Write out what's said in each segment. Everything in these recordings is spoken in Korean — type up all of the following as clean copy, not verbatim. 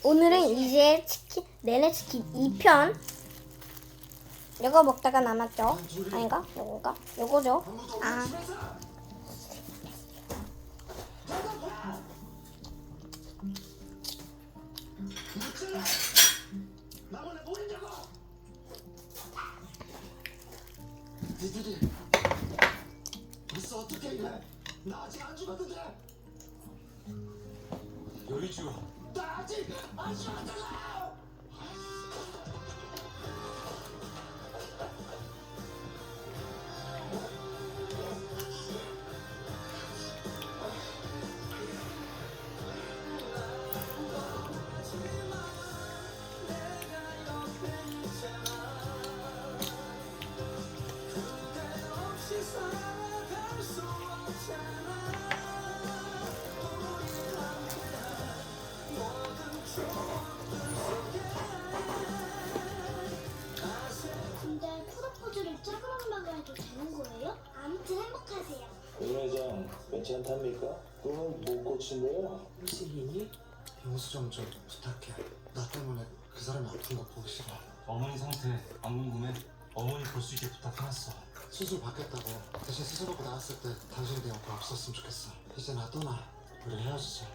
오늘은 이제 치킨, 내내 치킨 2편. 이거 먹다가 남았죠? 아닌가? 요건가? 요거죠? 아. 니들이 벌써 어떻게 이래? 나 아직 안 죽었는데. 요리주 나 아직 안 죽었잖아. 근데 프로포즈를 짝으로만 해도 되는 거예요? 아무튼 행복하세요. 윤 회장 괜찮답니까? 꿈은 못 고친대요. 일이 영수증 좀 부탁해. 나 때문에 그 사람이 아픈 거 보기 싫어. 어머니 상태 안 궁금해? 어머니 볼 수 있게 부탁해놨어. 수술 받겠다고. 대신 수술하고 나왔을 때 당신이 내 옆에 없었으면 좋겠어. 이제 나 떠나. 우리 헤어지자.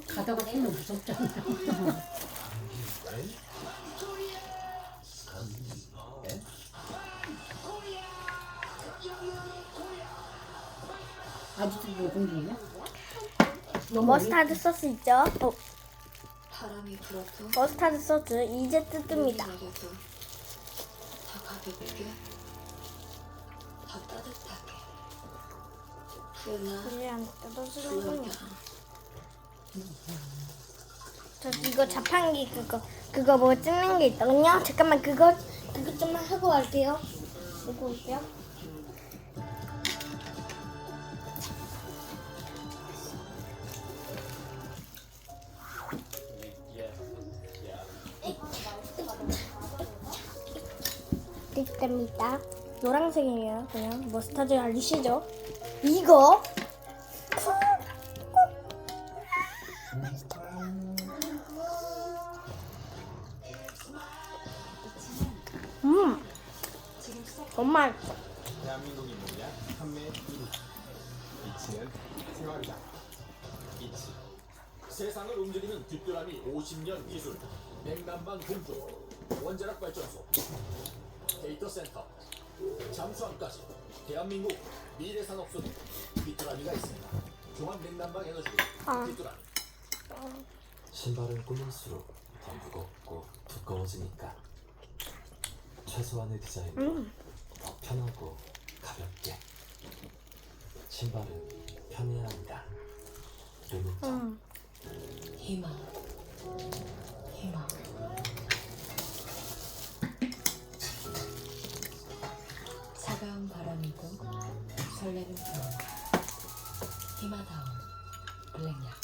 가다가 피면 무섭잖아. 아직도 녹음 중이야? 머스타드 소스 있죠? 바람이 불어도 머스타드 소스 이제 뜯습니다. 내려도 더 가볍게 더 따뜻하게 그나 이제 안 뜯어지는군요. 불러다 저 이거 자판기 그거 뭐 찍는 게 있거든요. 잠깐만 그거 좀만 하고 갈게요. 이거 올게요. 뜯습니다. 노란색이에요. 그냥 머스타드 알리시죠? 이거 정말 대한민국이 뭐냐? 판매 1위. 이치는 생활이다. 이치. 세상을 움직이는 뒷드라미 50년 기술. 냉난방 공조. 원자력 발전소. 데이터 센터. 잠수함까지. 대한민국 미래 산업 속에 뒷드라미가 있습니다. 종합 냉난방 에너지 뒷드라미. 신발은 꾸밀수록 더 무겁고 두꺼워지니까 최소한의 디자인으로 더 편하고 가볍게. 신발은 편해야 한다. 르누짱. 희망 희망 차가운 바람이고 설레는 겨울 희마다운 블랙약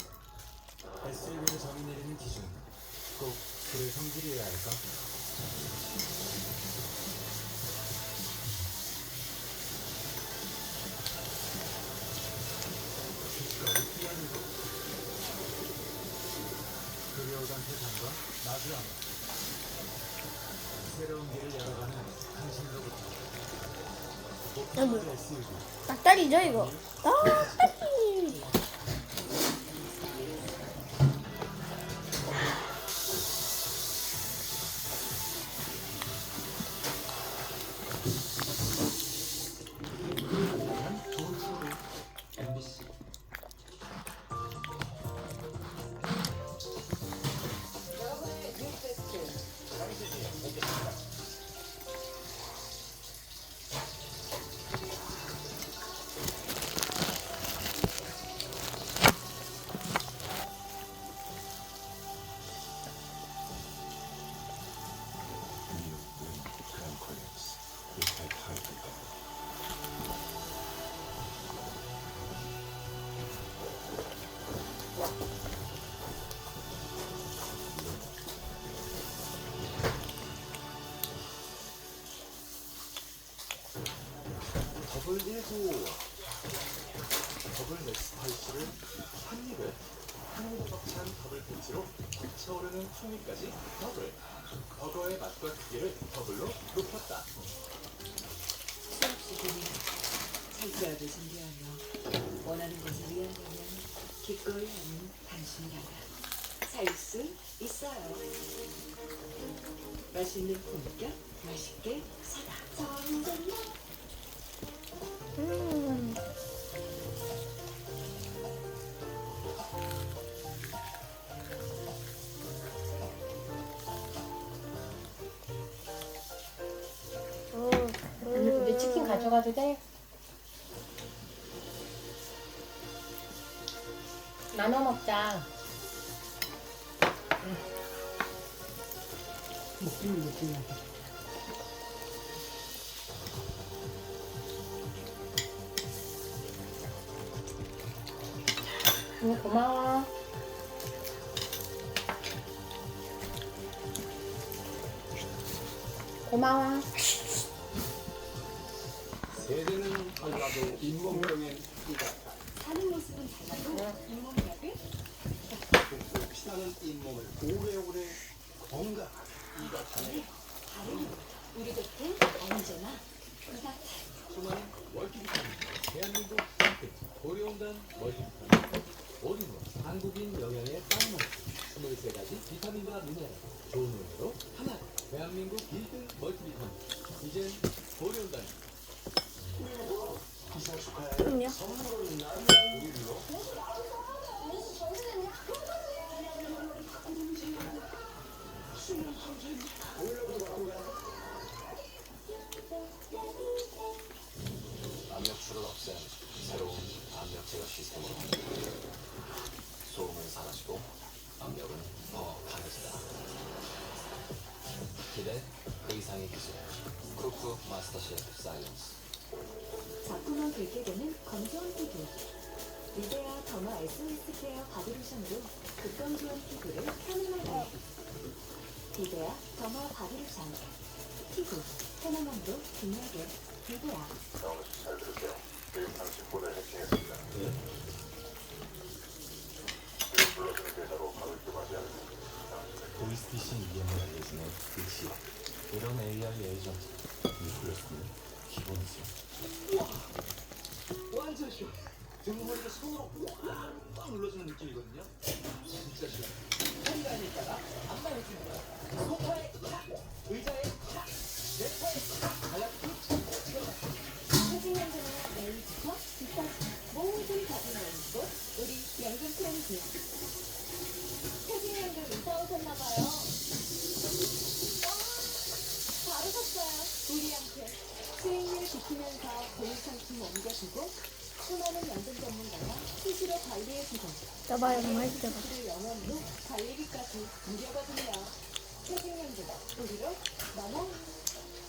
SUV를 정의 내리는 기준. 꼭 그의 성질이어야 할까? 그려오던 세상과 마주하며 새로운 길을 열어가는 당신으로부터 목표를 SUV 닭다리죠 이거? 닭다리. 더블 1구 더블 맥스파이스를 한 입에 향으로 벅찬 더블 패치로 차오르는 풍미까지 더블 버거의 맛과 크기를 더블로 높였다. 수없이 고민하고 철저하게 준비하며 원하는 것을 위한다면 기꺼이 하는 당신이라면 살 수 있어요. 맛있는 품격, 맛있게 사다. 정글로 근데 치킨 가져가도 돼? 나눠 먹자. 먹기는 먹기는. 고마워. 고마워. 세대는 달라도 잇몸병엔 사는 모습은 달라도 잇몸약을 푹푹 피나는 잇몸을 오래오래 건강하게 이가 타네. 다른 우리 곁에 언제나 그 같아. 수많은 멀티비타민 대한민국 상품 고려온단 멀티비타민 모든 것 한국인 영양에 딱 맞는 23가지 비타민과 미네랄 좋은 의미로 하나 대한민국 1등 멀티비타민 이젠 고려온단 기사 축하해. 그럼요. 선물은 난 우리로 압력줄을 없앤 새로운 압력 제거 시스템으로 소음은 사라지고 압력은 더 강해지다. 기대 그 이상의 기술 쿠프 마스터 셰프 사이언스. 작품만 긁게 되는 건조한 피부. 리베아 더마 SOS 케어 바디로션으로 극건조한 피부를 편안하게. 리베아 더마 바디로션. 피부 편안함으로 빛나게. 리베아. 보이스피싱 이름을 알려주는 글씨 이런 AI 에이전트 뉴클레스는 기본이죠. 완전 쉬워. 등머리를 손으로 꽉 눌러주는 느낌이거든요. 진짜 쉬워. 한다니까 안마 해주는 거야. 소파에 탁, 의자에 탁, 내 팔에 탁, 발라붙이 사진연구는 메이부터 뒷까지 모든 가지고 있는 곳 우리 연금 프렌즈. 사진연구 이사 오셨나봐요. 바로 샀어요. 우리한테 수익률 지키면서 본인 상품 옮겨주고 수많은 연금 전문가가 수시로 관리해주고 저봐요, 정말 진짜. 수시를 영원으로 관리비까지 무료거든요. 세진연금 우리로 넘어.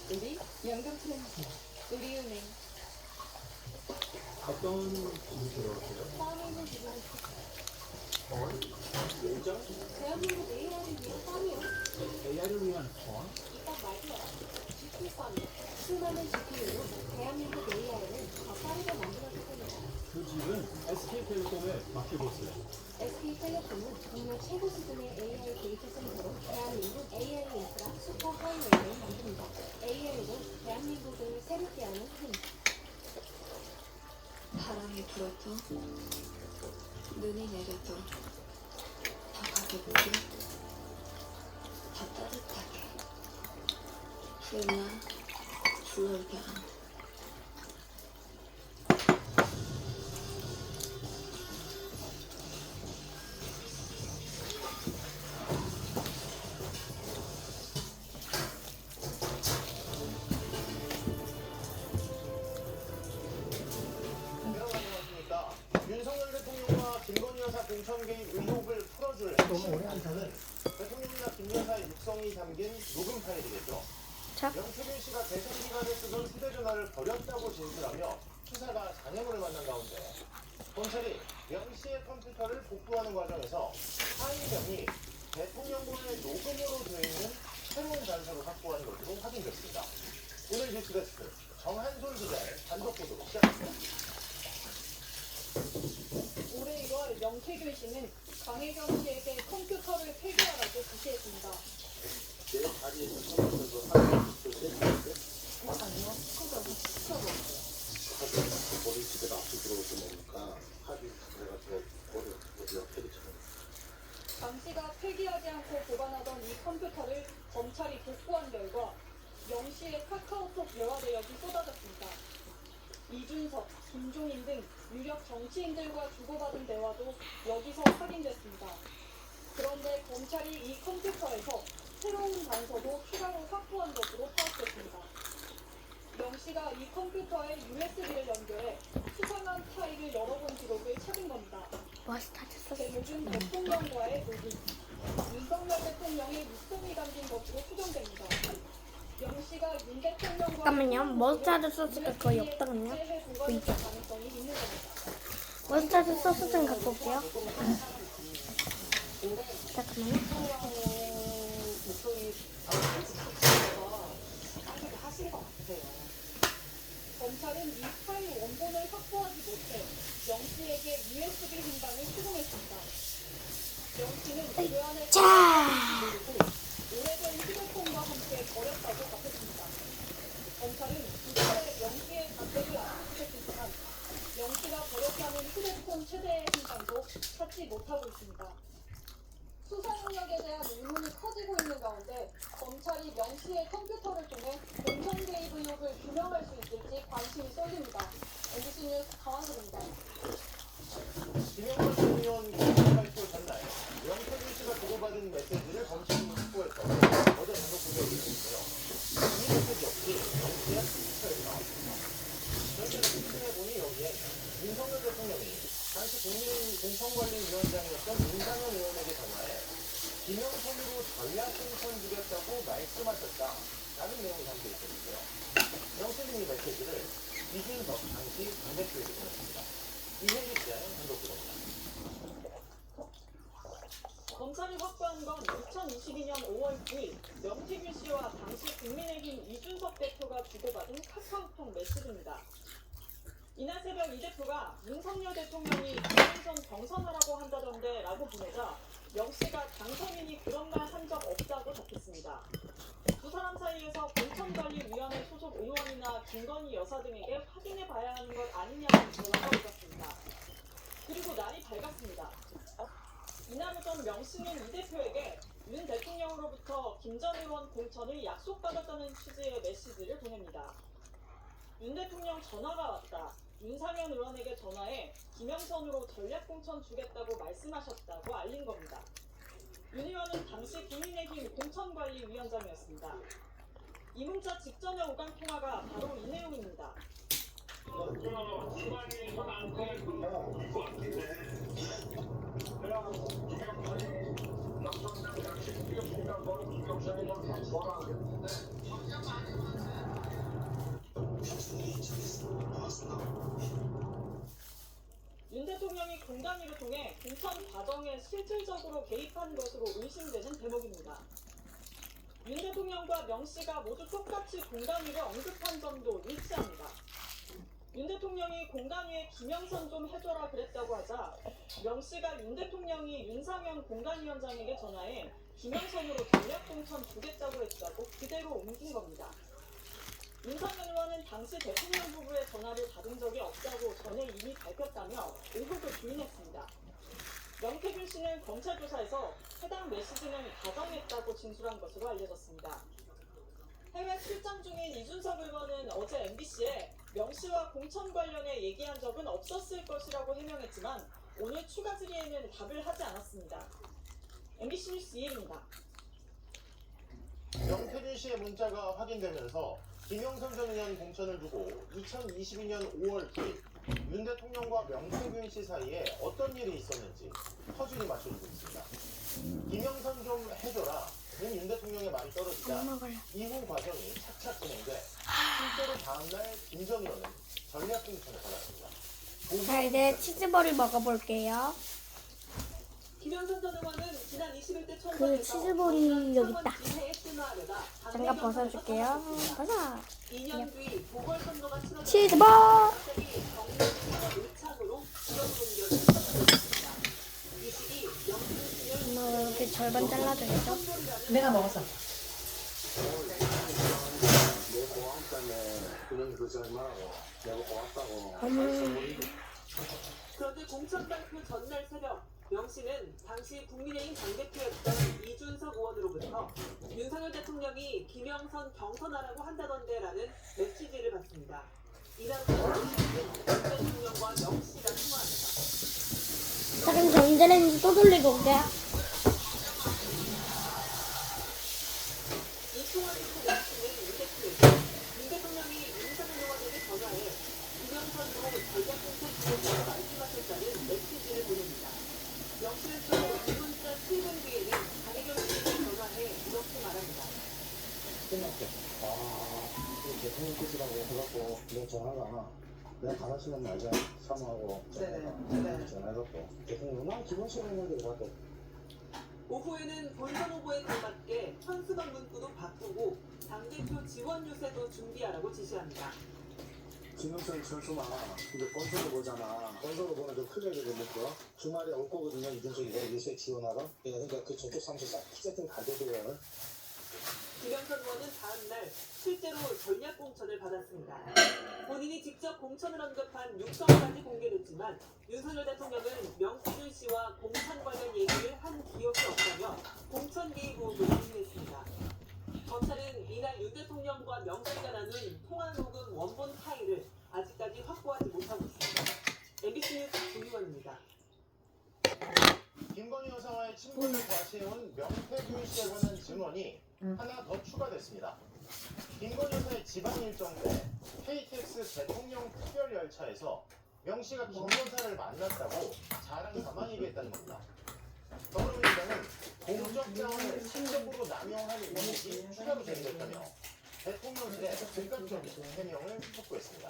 우리 연금 프렌즈 우리은행. 어떤 분이 들어오세요? 땀이는 지금 요정? 대한민국 AI를 위한 땀이요. AI를 위한 폰? 이딴 말이야. GP 땀이요. 수많은 GPU로 대한민국 AI를 더 빠르게 만들어주습니다. 그 집은 SK텔레콤에 맡겨보세요. SK텔레콤은 국내 최고 수준의 AI 데이터 센터로 대한민국 AI 인프라 슈퍼 하이웨이를 만듭니다. AI로 대한민국을 새롭게 하는 힘. 바람이 불어도 눈이 내려도 더 가볍게 더 따뜻하게 그냥 slow down. 윤석열 대통령과 김건희 여사 공천 개입 의혹을 풀어줄 핵심은 대통령이나 김 여사의 육성이 담긴 녹음 파일이겠죠. 자. 영철민 씨가 대선 기간에 쓰던 휴대전화를 버렸다고 진술하며 수사가 장애물을 만난 가운데 검찰이 명 씨의 컴퓨터를 복구하는 과정에서 파일명이 대통령권의 녹음으로 되어 있는 새로운 단서를 확보한 것으로 확인됐습니다. 오늘 뉴스데스크 정한솔 기자의 단독 보도로 시작합니다. 올해 1월 명태균 씨는 강혜경 씨에게 컴퓨터를 폐기하라고 지시했습니다. 강 씨가 폐기하지 않고 보관하던 이 컴퓨터를 검찰이 복구한 결과 명 씨의 카카오톡 대화 내역이 쏟아졌습니다. 이준석, 김종인 등 유력 정치인들과 주고받은 대화도 여기서 확인됐습니다. 그런데 검찰이 이 컴퓨터에서 새로운 단서도 추가로 확보한 것으로 파악됐습니다. 명 씨가 이 컴퓨터에 USB를 연결해 수상한 파일을 여러 번 기록을 찾은 겁니다. 제목은 대통령과의 녹음. 윤석열 대통령의 육성이 담긴 것으로 추정됩니다. 명 씨가 윤 대통령과 잠깐만요. 머스타드 소스가 거의 없다군요. 보이죠? 가능성이 있는 겁니다. 머스타드 소스 좀 갖고 올게요. 잠깐만요. 검찰은 이 파일 원본을 확보하지 못해 명 씨에게 USB hin방을 추궁했습니다. 명 씨는 그 안에 오래된 휴대폰과 함께 버렸다고 답했습니다. 검찰은 이후에 명 씨의 자택을 압수수색했지만 명 씨가 버렸다는 휴대폰 최대의 hin방도 찾지 못하고 있습니다. 수사 능력에 대한 의문이 커지고 있는 가운데 검찰이 명 씨의 컴퓨터를 통해 공천 개입 의혹을 규명할 수 있을지 관심이 쏠립니다. MBC 뉴스 강한솔입니다. 김영선 전 의원 공천 발표 전날 명태균 씨가 주고받은 메시지를 검찰이 확보했다고 어제 단독 보도에 있었는데요. 이 메시지 역시 명 씨의 컴퓨터에서 나왔습니다. 저희가 집중해보니 여기엔 윤석열 대통령이 당시 국민의힘 공천관리위원장이었던 윤상현 의원에게 전화해 김영선으로 전략 공천 주겠다고 말씀하셨다라는 내용이 담겨 있었는데요. 명태균 이 메시지를 이준석 당시 당대표에게 보냈습니다. 이혜리 기자의 단독 보도입니다. 검찰이 확보한 건 2022년 5월 9일 명태균 씨와 당시 국민의힘 이준석 대표가 주고받은 카카오톡 메시지입니다. 이날 새벽 이 대표가 윤석열 대통령이 김영선 경선하라고 한다던데 라고 보내자 명 씨가 당선인이 그런 말 한 적 없다고 답했습니다. 두 사람 사이에서 공천관리위원회 소속 의원이나 김건희 여사 등에게 확인해 봐야 하는 것 아니냐는 전화가 있었습니다. 그리고 날이 밝았습니다. 이날 오전 명 씨는 이 대표에게 윤 대통령으로부터 김 전 의원 공천을 약속받았다는 취지의 메시지를 보냅니다. 윤 대통령 전화가 왔다. 윤상현 의원에게 전화해 김영선으로 전략공천 주겠다고 말씀하셨다고 알린 겁니다. 윤 의원은 당시 국민의힘 공천관리위원장이었습니다. 이 문자 직전에 오간 통화가 바로 이 내용입니다. 윤 대통령이 공단위를 통해 공천 과정에 실질적으로 개입한 것으로 의심되는 대목입니다. 윤 대통령과 명 씨가 모두 똑같이 공단위를 언급한 점도 일치합니다. 윤 대통령이 공단위에 김영선 좀 해줘라 그랬다고 하자 명 씨가 윤 대통령이 윤상현 공단위원장에게 전화해 김영선으로 전략공천 주겠다고 했다고 그대로 옮긴 겁니다. 윤상현 의원은 당시 대통령 부부의 전화를 받은 적이 없다고 전에 이미 밝혔다며 의혹을 부인했습니다. 명태균 씨는 검찰 조사에서 해당 메시지는 가정했다고 진술한 것으로 알려졌습니다. 해외 출장 중인 이준석 의원은 어제 MBC에 명 씨와 공천 관련해 얘기한 적은 없었을 것이라고 해명했지만 오늘 추가 질의에는 답을 하지 않았습니다. MBC 뉴스 이혜리입니다. 명태균 씨의 문자가 확인되면서 김영선 전 의원 공천을 두고 2022년 5월 9일 윤 대통령과 명태균 씨 사이에 어떤 일이 있었는지 퍼즐이 맞춰지고 있습니다. 김영선 좀 해줘라. 윤 대통령의 말이 떨어지자 이후 과정이 착착 진행돼 실제로 다음날 김 전 의원은 전략 공천을 받았습니다. 자, 이제 치즈볼을 먹어볼게요. 김영선 전 의원은 지난 21대 그 총선에서 치즈볼이 여기 있다. 지회에 출마하려다 장갑 벗어줄게요. 벗어. 2년 뒤 보궐선거가 치러졌습니다. 치즈볼. 갑자기 경북 의창으로 지역을 옮겨졌습니다. 이 시기 영순 엄마가 이렇게 절반 잘라줘야죠. 내가 먹었어. 그런데 공천 발표 전날 새벽 명 씨는 당시 국민의힘 당대표였던 이준석 의원으로부터 윤석열 대통령이 김영선 경선하라고 한다던데라는 메시지를 받습니다. 이날 윤 대통령과 명 씨가 통화합니다. 자, 그럼 전자레인지 또 돌리고 올게요. 이 통화를 듣고 명 씨는 윤 대통령이 윤석열 의원에게 전화해 김영선으로 전략공천 진행을 말씀하셨다는 메시지를 보냅니다. 명 씨는 또 2문자 7분 뒤에는 강혜경 씨에게 전화해 이렇게 말합니다. 대통령께서라고 해갖고 내 전화가 내가 가라시는 날짜 사무하고 전화해갖고 대통령 난 기본 시간인데 갖고 오후에는 본선 후보에 걸맞게 현수막 문구도 바꾸고 당대표 지원 유세도 준비하라고 지시합니다. 김영선 선수만 이제 건설을 보잖아. 건설을 보면 좀 크게 되거든요. 주말에 올 거거든요. 이준석이 요새 지원하러. 그러니까 그 저쪽 사무실사 세팅 가져줘요. 김영선 의원은 다음 날 실제로 전략 공천을 받았습니다. 본인이 직접 공천을 언급한 육성까지 공개됐지만 윤석열 대통령은 명태균 씨와 공천 관련 얘기를 한 기억이 없다며 공천 개입 의혹을 부인했습니다. 검찰은 이날 윤 대통령과 명 씨가 나눈 통화 녹음 원본 파일을 아직까지 확보하지 못하고 있습니다. MBC 뉴스 조희원입니다. 김건희 여사와의 친분을 과시해온 명태균 씨에 관한 증언이 하나 더 추가됐습니다. 김건희 여사의 지방 일정 때 KTX 대통령 특별열차에서 명 씨가 김 여사를 만났다고 자랑 가만히 얘기했다는 겁니다. 더불어민주당은 공적 자원을 사적으로 남용한 의혹이 추가로 제기됐다며 대통령실에 즉각적인 해명을 촉구했습니다.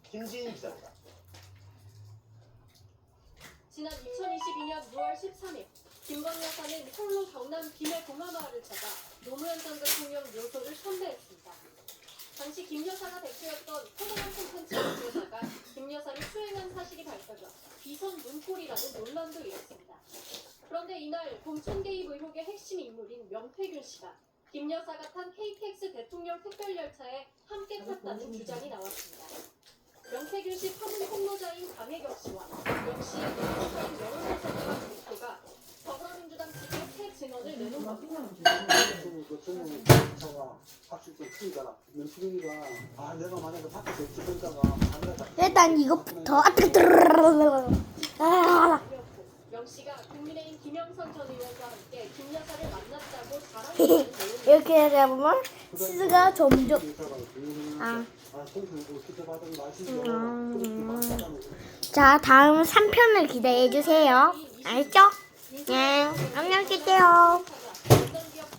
김지인 기자입니다. 지난 2022년 6월 13일 김건희 여사는 홀로 경남 김해 동화마을을 찾아 노무현 전 대통령 묘소를 참배했습니다. 당시 김 여사가 대표였던 코로나 콘텐츠 연구사가 김 여사를 수행한 사실이 밝혀져 비선 문고리라는 논란도 일었습니다. 그런데 이날 공천 개입 의혹의 핵심 인물인 명태균 씨가 김 여사가 탄 KTX 대통령 특별열차에 함께 탔다는 주장이 나왔습니다. 명태균 씨 파문 폭로자인 강혜경 씨와 역시 명태균 여론조사기관 대표가 더불어민주당 측에 새 증언을 내놓은 겁니다. 일단 이것부터. 명 씨가 국민의힘 김영선 전 의원과 함께 김 여사를 만났다고 자랑하는 이렇게 잡으면 치즈가 점점. 자, 다음 3편을 기대해 주세요. 알죠? 네, 안녕, 계세요.